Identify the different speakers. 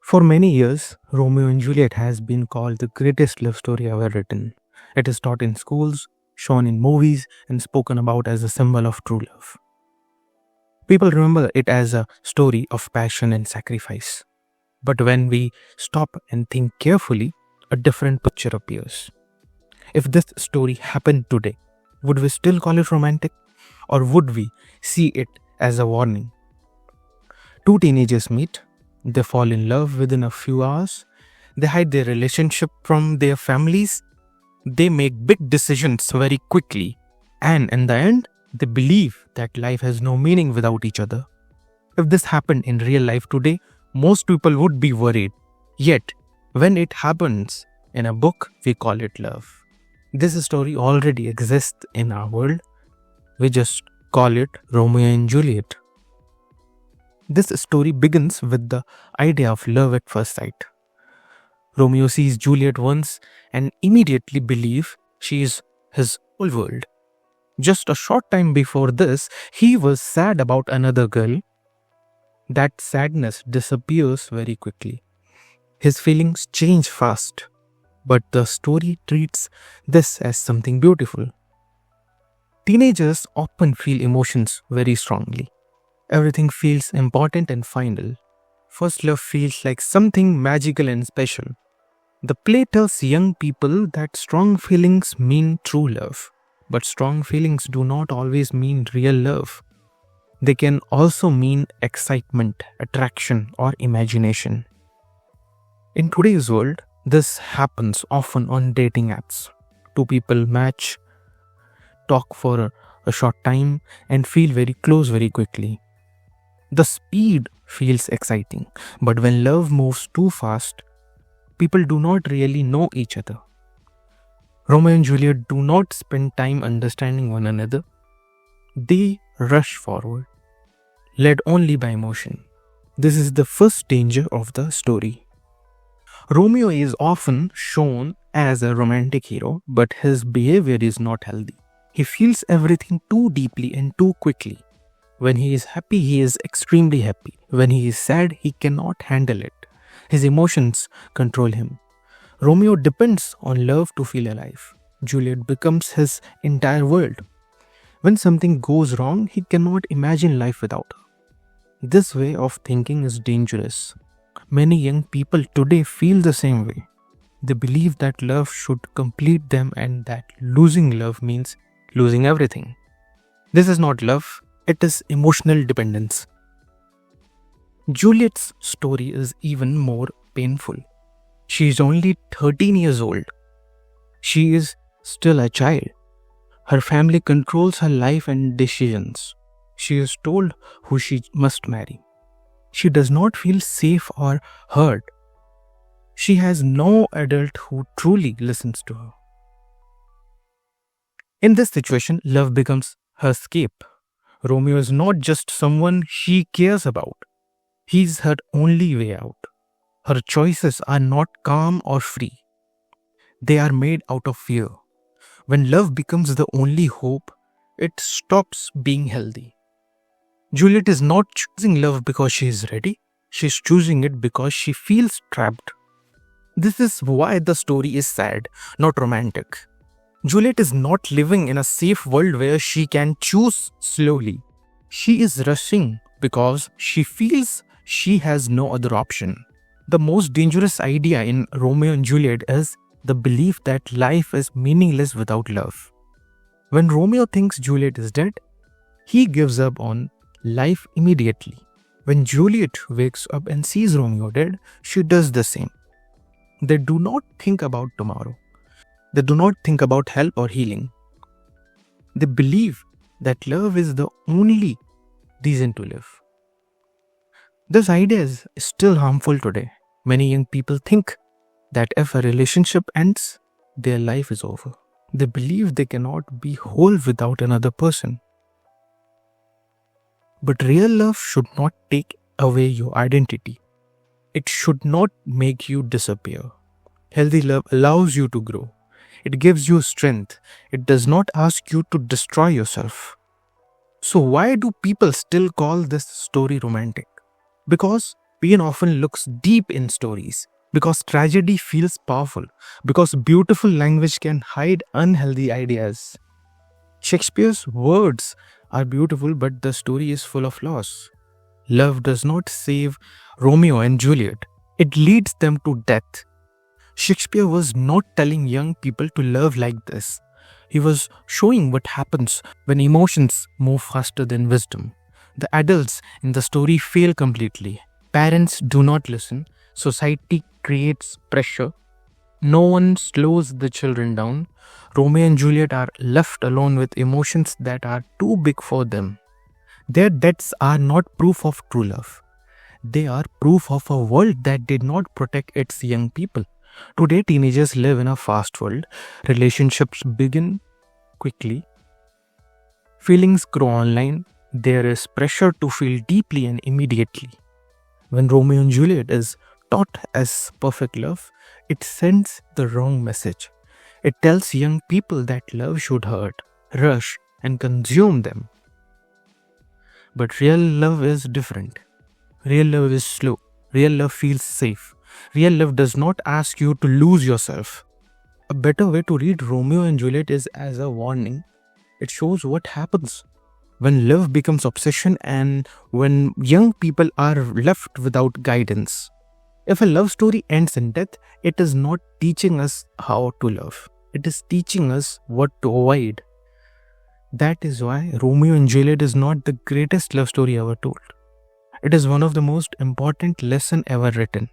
Speaker 1: For many years, Romeo and Juliet has been called the greatest love story ever written. It is taught in schools, shown in movies, and spoken about as a symbol of true love. People remember it as a story of passion and sacrifice. But when we stop and think carefully, a different picture appears. If this story happened today, would we still call it romantic? Or would we see it as a warning? Two teenagers meet, they fall in love within a few hours, they hide their relationship from their families, they make big decisions very quickly, and in the end, they believe that life has no meaning without each other. If this happened in real life today, most people would be worried. Yet, when it happens in a book, we call it love. This story already exists in our world. We just call it Romeo and Juliet. This story begins with the idea of love at first sight. Romeo sees Juliet once and immediately believes she is his whole world. Just a short time before this, he was sad about another girl. That sadness disappears very quickly. His feelings change fast, but the story treats this as something beautiful. Teenagers often feel emotions very strongly. Everything feels important and final. First love feels like something magical and special. The play tells young people that strong feelings mean true love, but strong feelings do not always mean real love. They can also mean excitement, attraction, or imagination. In today's world, this happens often on dating apps. Two people match, talk for a short time, and feel very close very quickly. The speed feels exciting, but when love moves too fast, people do not really know each other. Romeo and Juliet do not spend time understanding one another. They rush forward, led only by emotion. This is the first danger of the story. Romeo is often shown as a romantic hero, but his behavior is not healthy. He feels everything too deeply and too quickly. When he is happy, he is extremely happy. When he is sad, he cannot handle it. His emotions control him. Romeo depends on love to feel alive. Juliet becomes his entire world. When something goes wrong, he cannot imagine life without her. This way of thinking is dangerous. Many young people today feel the same way. They believe that love should complete them and that losing love means losing everything. This is not love, it is emotional dependence. Juliet's story is even more painful. She is only 13 years old. She is still a child. Her family controls her life and decisions. She is told who she must marry. She does not feel safe or heard. She has no adult who truly listens to her. In this situation, love becomes her escape. Romeo is not just someone she cares about. He is her only way out. Her choices are not calm or free. They are made out of fear. When love becomes the only hope, it stops being healthy. Juliet is not choosing love because she is ready. She is choosing it because she feels trapped. This is why the story is sad, not romantic. Juliet is not living in a safe world where she can choose slowly. She is rushing because she feels she has no other option. The most dangerous idea in Romeo and Juliet is the belief that life is meaningless without love. When Romeo thinks Juliet is dead, he gives up on life immediately. When Juliet wakes up and sees Romeo dead, she does the same. They do not think about tomorrow. They do not think about help or healing. They believe that love is the only reason to live. This idea is still harmful today. Many young people think that if a relationship ends, their life is over. They believe they cannot be whole without another person. But real love should not take away your identity. It should not make you disappear. Healthy love allows you to grow. It gives you strength. It does not ask you to destroy yourself. So why do people still call this story romantic? Because Pain often looks deep in stories because tragedy feels powerful, because beautiful language can hide unhealthy ideas. Shakespeare's words are beautiful, but the story is full of loss. Love does not save Romeo and Juliet, it leads them to death. Shakespeare was not telling young people to love like this. He was showing what happens when emotions move faster than wisdom. The adults in the story fail completely. Parents do not listen. Society creates pressure. No one slows the children down. Romeo and Juliet are left alone with emotions that are too big for them. Their deaths are not proof of true love. They are proof of a world that did not protect its young people. Today, teenagers live in a fast world. Relationships begin quickly. Feelings grow online. There is pressure to feel deeply and immediately. When Romeo and Juliet is taught as perfect love, it sends the wrong message. It tells young people that love should hurt, rush, and consume them. But real love is different. Real love is slow. Real love feels safe. Real love does not ask you to lose yourself. A better way to read Romeo and Juliet is as a warning. It shows what happens when love becomes obsession and when young people are left without guidance. If a love story ends in death, it is not teaching us how to love. It is teaching us what to avoid. That is why Romeo and Juliet is not the greatest love story ever told. It is one of the most important lessons ever written.